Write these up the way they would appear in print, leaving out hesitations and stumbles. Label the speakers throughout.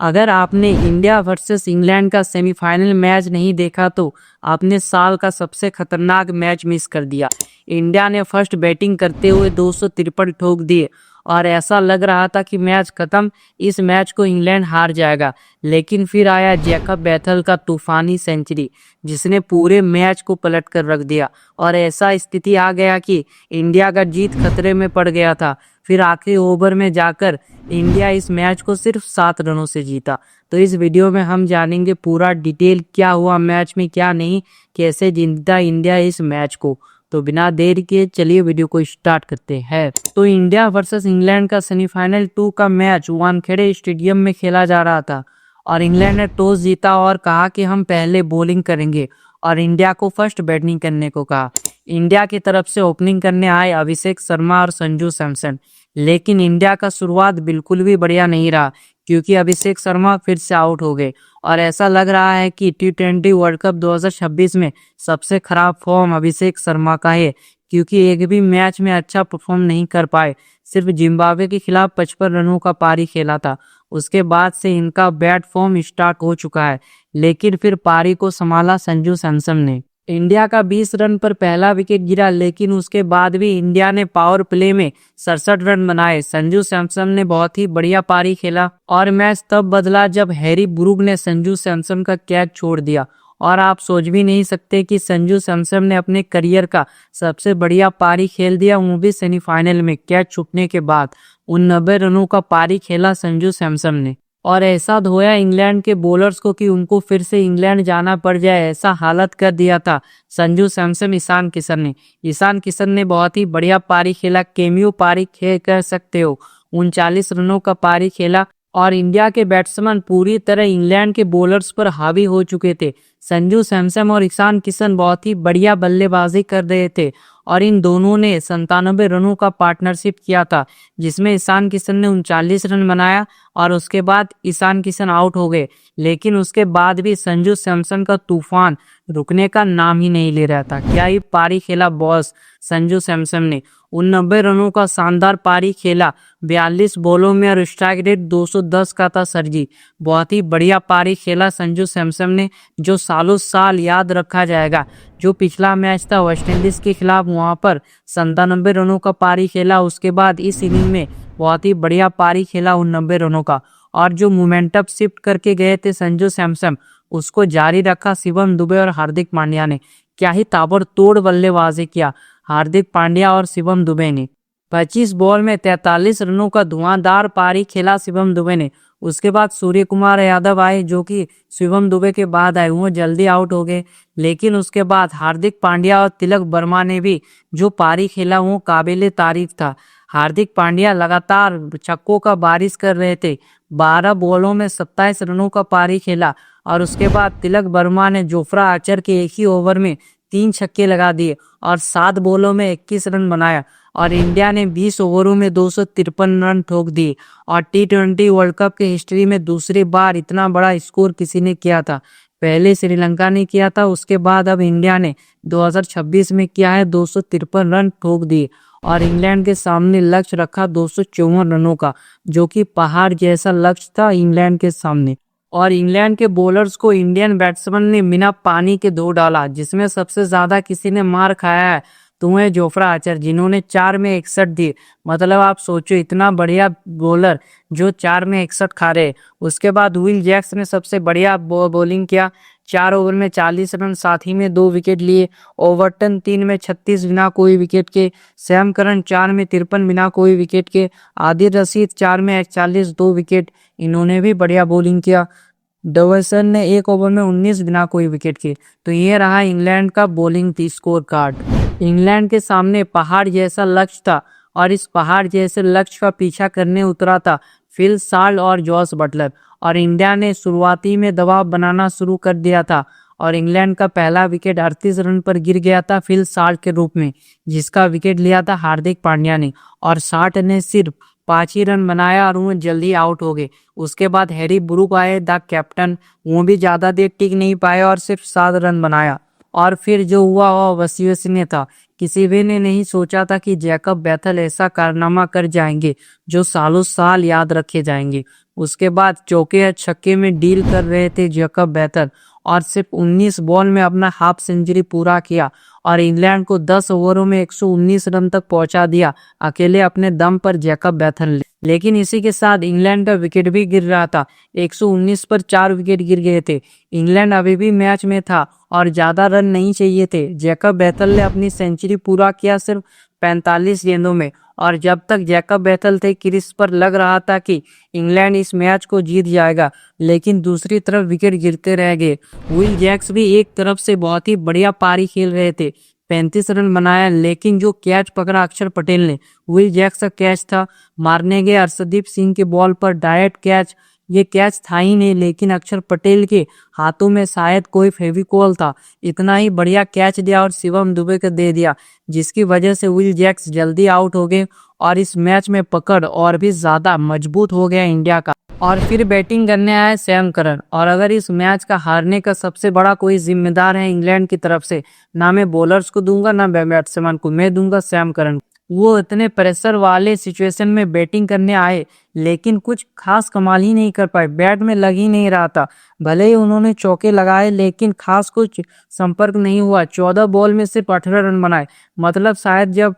Speaker 1: अगर आपने India versus England का सेमीफाइनल मैच नहीं देखा तो आपने साल का सबसे खतरनाक मैच मिस कर दिया। इंडिया ने फर्स्ट बैटिंग करते हुए 253 ठोक दिए और ऐसा लग रहा था कि मैच खत्म, इस मैच को इंग्लैंड हार जाएगा। लेकिन फिर आया जैकब बैथल का तूफानी सेंचुरी, जिसने पूरे मैच को पलट कर रख दिया और ऐसा स्थिति आ गया कि इंडिया का जीत खतरे में पड़ गया था। फिर आखिरी ओवर में जाकर इंडिया इस मैच को सिर्फ 7 रनों से जीता। तो इस वीडियो में हम जानेंगे पूरा डिटेल, क्या हुआ मैच में, क्या नहीं, कैसे जीता इंडिया इस मैच को। तो बिना देर के चलिए वीडियो को स्टार्ट करते हैं। तो इंडिया वर्सेस इंग्लैंड का सेमीफाइनल 2 का मैच वानखेड़े स्टेडियम में खेला जा रहा था और इंग्लैंड ने टॉस जीता और कहा कि हम पहले बॉलिंग करेंगे और इंडिया को फर्स्ट बैटिंग करने को कहा। इंडिया की तरफ से ओपनिंग करने आए अभिषेक शर्मा और संजू सैमसन, लेकिन इंडिया का शुरुआत बिल्कुल भी बढ़िया नहीं रहा क्योंकि अभिषेक शर्मा फिर से आउट हो गए और ऐसा लग रहा है कि T20 वर्ल्ड कप 2026 में सबसे खराब फॉर्म अभिषेक शर्मा का है क्योंकि एक भी मैच में अच्छा परफॉर्म नहीं कर पाए। सिर्फ जिम्बाब्वे के खिलाफ 55 रनों का पारी खेला था। उसके बाद से इनका बैड फॉर्म स्टार्ट हो चुका है, लेकिन फिर पारी को संभाला संजू सैमसन ने। इंडिया का 20 रन पर पहला विकेट गिरा, लेकिन उसके बाद भी इंडिया ने पावर प्ले में 67 रन बनाए। संजू सैमसन ने बहुत ही बढ़िया पारी खेला और मैच तब बदला जब हैरी ब्रूक ने संजू सैमसन का कैच छोड़ दिया। और आप सोच भी नहीं सकते कि संजू सैमसन ने अपने करियर का सबसे बढ़िया पारी खेल दिया, वो भी सेमीफाइनल में कैच छूटने के बाद। 90 रनों का पारी खेला संजू सैमसन ने और ऐसा धोया इंग्लैंड के बॉलर्स को कि उनको फिर से इंग्लैंड जाना पड़ जाए, ऐसा हालत कर दिया था संजू सैमसन। ईशान किशन ने बहुत ही बढ़िया पारी खेला, कैमियो पारी कह सकते हो। 39 रनों का पारी खेला और इंडिया के बैट्समैन पूरी तरह इंग्लैंड के बॉलर्स पर हावी हो चुके थे। संजू सैमसन और ईशान किशन बहुत ही बढ़िया बल्लेबाजी कर रहे थे और इन दोनों ने 97 रनों का पार्टनरशिप किया था, जिसमें ईशान किशन ने 39 रन बनाया और उसके बाद ईशान किशन आउट हो गए। लेकिन उसके बाद भी संजू सैमसन का तूफान रुकने का नाम ही नहीं ले रहा था। क्या ही पारी खेला बॉस संजू सैमसन ने। 89 रनों का शानदार पारी खेला, 42 बॉलों में और स्ट्राइक रेट 210 का था सर जी। बहुत ही बढ़िया पारी खेला संजू सैमसन ने, जो सालों साल याद रखा जाएगा। जो पिछला मैच था वेस्टइंडीज के खिलाफ, वहां पर 97 रनों का पारी खेला। उसके बाद इस इनिंग में बहुत ही बढ़िया पारी खेला 89 रनों का, और जो मोमेंटम शिफ्ट करके गए थे संजू सैमसन, उसको जारी रखा शिवम दुबे और हार्दिक पांड्या ने। क्या ही ताबड़तोड़ बल्लेबाजी किया हार्दिक पांड्या और शिवम दुबे ने। 25 बॉल में 43 रनों का धुआंधार पारी खेला शिवम दुबे ने। उसके बाद सूर्य कुमार यादव आए, जो कि शिवम दुबे के बाद आए, वो जल्दी आउट हो गए। लेकिन उसके बाद हार्दिक पांड्या और तिलक वर्मा ने भी जो पारी खेला वो काबिले तारीफ था। हार्दिक पांड्या लगातार छक्कों का बारिश कर रहे थे। 12 बॉलों में 27 रनों का पारी खेला और उसके बाद तिलक वर्मा ने जोफ्रा आर्चर के एक ही ओवर में 3 छक्के लगा दिए और 7 बॉलों में 21 रन बनाया और इंडिया ने 20 ओवरों में 253 रन ठोक दिए। और T20 वर्ल्ड कप के हिस्ट्री में दूसरी बार इतना बड़ा स्कोर किसी ने किया था। पहले श्रीलंका ने किया था, उसके बाद अब इंडिया ने 2026 में किया है। 253 रन ठोक दिए और इंग्लैंड के सामने लक्ष्य रखा 254 रनों का, जो कि पहाड़ जैसा लक्ष्य था इंग्लैंड के सामने। और इंग्लैंड के बॉलर्स को इंडियन बैट्समैन ने बिना पानी के धो डाला, जिसमें सबसे ज्यादा किसी ने मार खाया है तो वह जोफ्रा आर्चर, जिन्होंने 4 में 61 दिए। मतलब आप सोचो, इतना बढ़िया बॉलर जो 4 में 61 खा रहे। उसके बाद विल जैक्स ने सबसे बढ़िया बॉलिंग किया, 4 ओवर में 40 रन, साथ ही में 2 विकेट लिए। ओवरटन 3 में 36 बिना कोई विकेट के। सैम करन 4 में 53 बिना कोई विकेट के। आदिल रशीद 4 में 41, 2 विकेट, इन्होंने भी बढ़िया बॉलिंग किया। डवेसन ने 1 ओवर में 19 बिना कोई विकेट के। तो ये रहा इंग्लैंड का बॉलिंग स्कोर कार्ड। इंग्लैंड के सामने पहाड़ जैसा लक्ष्य था और इस पहाड़ जैसे लक्ष्य का पीछा करने उतरा था फिल साल्ट और जॉस बटलर। और इंडिया ने शुरुआती में दबाव बनाना शुरू कर दिया था और इंग्लैंड का पहला विकेट 38 रन पर गिर गया था फिल साल्ट के रूप में, जिसका विकेट लिया था हार्दिक पांड्या ने। और साल्ट ने सिर्फ 5 ही रन बनाया और वो जल्दी आउट हो गए। उसके बाद हैरी ब्रूक आए, द कैप्टन, वो भी ज्यादा देर टिक नहीं पाए और सिर्फ 7 रन बनाया। और फिर जो हुआ वो अविश्वसनीय था। किसी भी ने नहीं सोचा था कि जैकब बैथल ऐसा कारनामा कर जाएंगे जो सालों साल याद रखे जाएंगे। उसके बाद चौके या छक्के में डील कर रहे थे जैकब बैथल और सिर्फ 19 बॉल में अपना हाफ सेंचुरी पूरा किया और इंग्लैंड को 10 ओवरों में 119 रन तक पहुंचा दिया अकेले अपने दम पर जैकब बैथल ने। लेकिन इसी के साथ इंग्लैंड का विकेट भी गिर रहा था। 119 पर 4 विकेट गिर गए थे। इंग्लैंड अभी भी मैच में था और ज्यादा रन नहीं चाहिए थे। जैकब बैथल ने अपनी सेंचुरी पूरा किया सिर्फ 45 गेंदों में और जब तक जैकब बैथल थे क्रीज पर लग रहा था कि इंग्लैंड इस मैच को जीत जाएगा, लेकिन दूसरी तरफ विकेट गिरते रह गए। विल जैक्स भी एक तरफ से बहुत ही बढ़िया पारी खेल रहे थे, 35 रन बनाया, लेकिन जो कैच पकड़ा अक्षर पटेल ने, विल जैक्स का कैच था। मारने गए अर्शदीप सिंह के बॉल पर डायरेक्ट कैच, ये कैच था ही नहीं, लेकिन अक्षर पटेल के हाथों में शायद कोई फेविकोल था, इतना ही बढ़िया कैच दिया और शिवम दुबे को दे दिया, जिसकी वजह से विल जैक्स जल्दी आउट हो गए और इस मैच में पकड़ और भी ज्यादा मजबूत हो गया इंडिया का। और फिर बैटिंग करने आए सैम करन। और अगर इस मैच का हारने का सबसे बड़ा कोई जिम्मेदार है इंग्लैंड की तरफ से, ना मैं बॉलर्स को दूंगा ना बैट्समैन को, मैं दूंगा सैम करन। वो इतने प्रेशर वाले सिचुएशन में बैटिंग करने आए लेकिन कुछ खास कमाल ही नहीं कर पाए, बैट में लग ही नहीं रहा था। भले ही उन्होंने चौके लगाए लेकिन खास कुछ संपर्क नहीं हुआ। 14 बॉल में सिर्फ 18 रन बनाए, मतलब शायद जब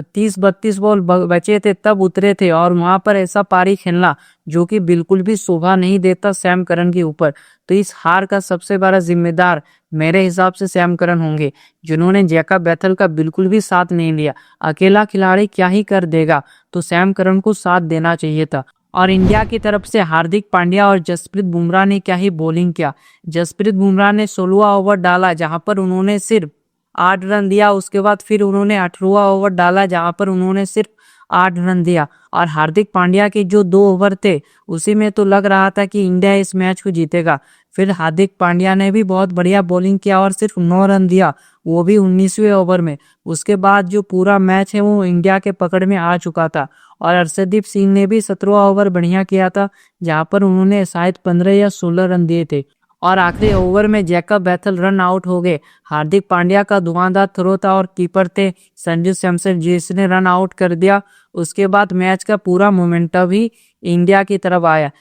Speaker 1: 30-32 बॉल बचे थे तब उतरे थे और वहां पर ऐसा पारी खेलना जो कि बिल्कुल भी शोभा नहीं देता सैम करन के ऊपर। तो इस हार का सबसे बड़ा जिम्मेदार मेरे हिसाब से सैम करन होंगे, जिन्होंने जैकब बैथल का बिल्कुल भी साथ नहीं लिया। अकेला खिलाड़ी क्या ही कर देगा, तो सैम करन को साथ देना चाहिए था। और इंडिया की तरफ से हार्दिक पांड्या और जसप्रीत बुमराह ने क्या ही बॉलिंग किया। जसप्रीत बुमराह ने 16वां ओवर डाला जहां पर उन्होंने सिर्फ 8 रन दिया। उसके बाद फिर उन्होंने 18वां ओवर डाला जहां पर उन्होंने सिर्फ 8 रन दिया। और हार्दिक पांड्या के जो 2 ओवर थे उसी में तो लग रहा था कि इंडिया इस मैच को जीतेगा। फिर हार्दिक पांड्या ने भी बहुत बढ़िया बॉलिंग किया और सिर्फ 9 रन दिया, वो भी 19वें ओवर में। उसके बाद जो पूरा मैच है वो इंडिया के पकड़ में आ चुका था। और अर्शदीप सिंह ने भी 17वां ओवर बढ़िया किया था जहां पर उन्होंने शायद 15 या 16 रन दिए थे। और आखिरी ओवर में जैकब बैथल रन आउट हो गए। हार्दिक पांड्या का धुआंधार थ्रो था और कीपर थे संजू सैमसन, जिसने रन आउट कर दिया। उसके बाद मैच का पूरा मोमेंटम ही इंडिया की तरफ आया।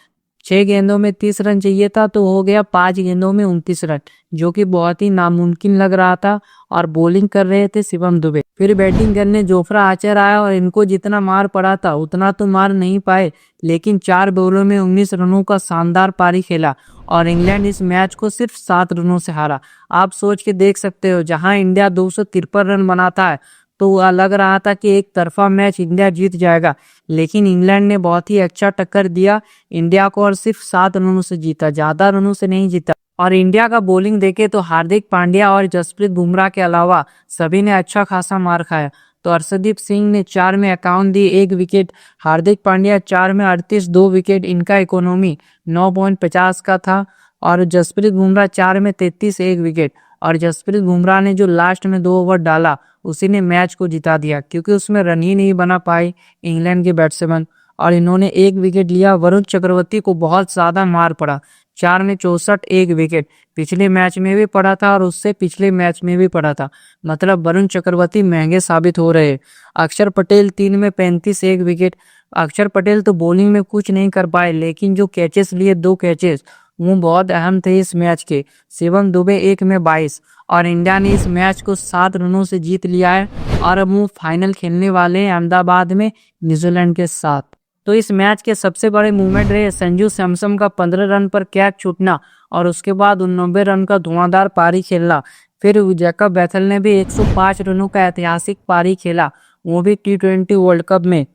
Speaker 1: 6 गेंदों में 30 रन चाहिए था तो हो गया 5 गेंदों में 29 रन, जो कि बहुत ही नामुमकिन लग रहा था। और बॉलिंग कर रहे थे शिवम दुबे। फिर बैटिंग करने जोफ्रा आर्चर आया और इनको जितना मार पड़ा था उतना तो मार नहीं पाए, लेकिन 4 बॉलों में 19 रनों का शानदार पारी खेला और इंग्लैंड इस मैच को सिर्फ 7 रनों से हारा। आप सोच के देख सकते हो, जहां इंडिया 253 रन बनाता है तो लग रहा था कि एक तरफा मैच इंडिया जीत जाएगा, लेकिन इंग्लैंड ने बहुत ही अच्छा टक्कर दिया इंडिया को और सिर्फ 7 रनों से जीता, ज्यादा रनों से नहीं जीता। और इंडिया का बॉलिंग देखे तो हार्दिक पांड्या और जसप्रीत बुमराह के अलावा सभी ने अच्छा खासा मार खाया। तो अर्शदीप सिंह ने 4 में 51 दी, 1 विकेट। हार्दिक पांड्या 4 में 38, 2 विकेट। इनका इकोनॉमी 9.50 का था। और जसप्रीत बुमराह 4 में 33, 1 विकेट। और जसप्रीत बुमराह ने जो लास्ट में 2 ओवर डाला उसी ने मैच को जिता दिया, क्योंकि उसमें रन ही नहीं बना पाए इंग्लैंड के बैट्समैन। और इन्होंने 1 विकेट लिया। वरुण चक्रवर्ती को बहुत ज्यादा मार पड़ा, 4 में 64, 1 विकेट। पिछले मैच में भी पड़ा था और उससे पिछले मैच में भी पड़ा था, मतलब वरुण चक्रवर्ती महंगे साबित हो रहे। अक्षर पटेल 3 में 35, 1 विकेट। अक्षर पटेल तो बॉलिंग में कुछ नहीं कर पाए, लेकिन जो कैचेस लिए 2 कैचेस वो बहुत अहम थे इस मैच के। शिवम दुबे 1 में 22। और इंडिया ने इस मैच को 7 रनों से जीत लिया है और अब वो फाइनल खेलने वाले हैं अहमदाबाद में न्यूजीलैंड के साथ। तो इस मैच के सबसे बड़े मूवमेंट रहे संजू सैमसन का 15 रन पर कैच छूटना और उसके बाद 89 रन का धुआंधार पारी खेलना। फिर जैकब बैथल ने भी 105 रनों का ऐतिहासिक पारी खेला, वो भी T20 वर्ल्ड कप में।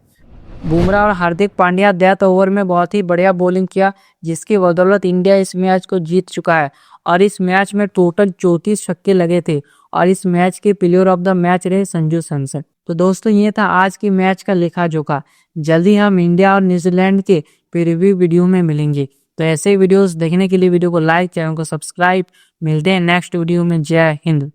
Speaker 1: बुमराह और हार्दिक पांड्या डेथ ओवर में बहुत ही बढ़िया बॉलिंग किया, जिसकी बदौलत इंडिया इस मैच को जीत चुका है। और इस मैच में टोटल 34 छक्के लगे थे और इस मैच के प्लेयर ऑफ द मैच रहे संजू सैमसन। तो दोस्तों ये था आज की मैच का लेखा जोखा। जल्दी हम इंडिया और न्यूजीलैंड के प्रीव्यू वीडियो में मिलेंगे। तो ऐसे वीडियोस देखने के लिए वीडियो को लाइक, चैनल को सब्सक्राइब। मिलते हैं नेक्स्ट वीडियो में। जय हिंद।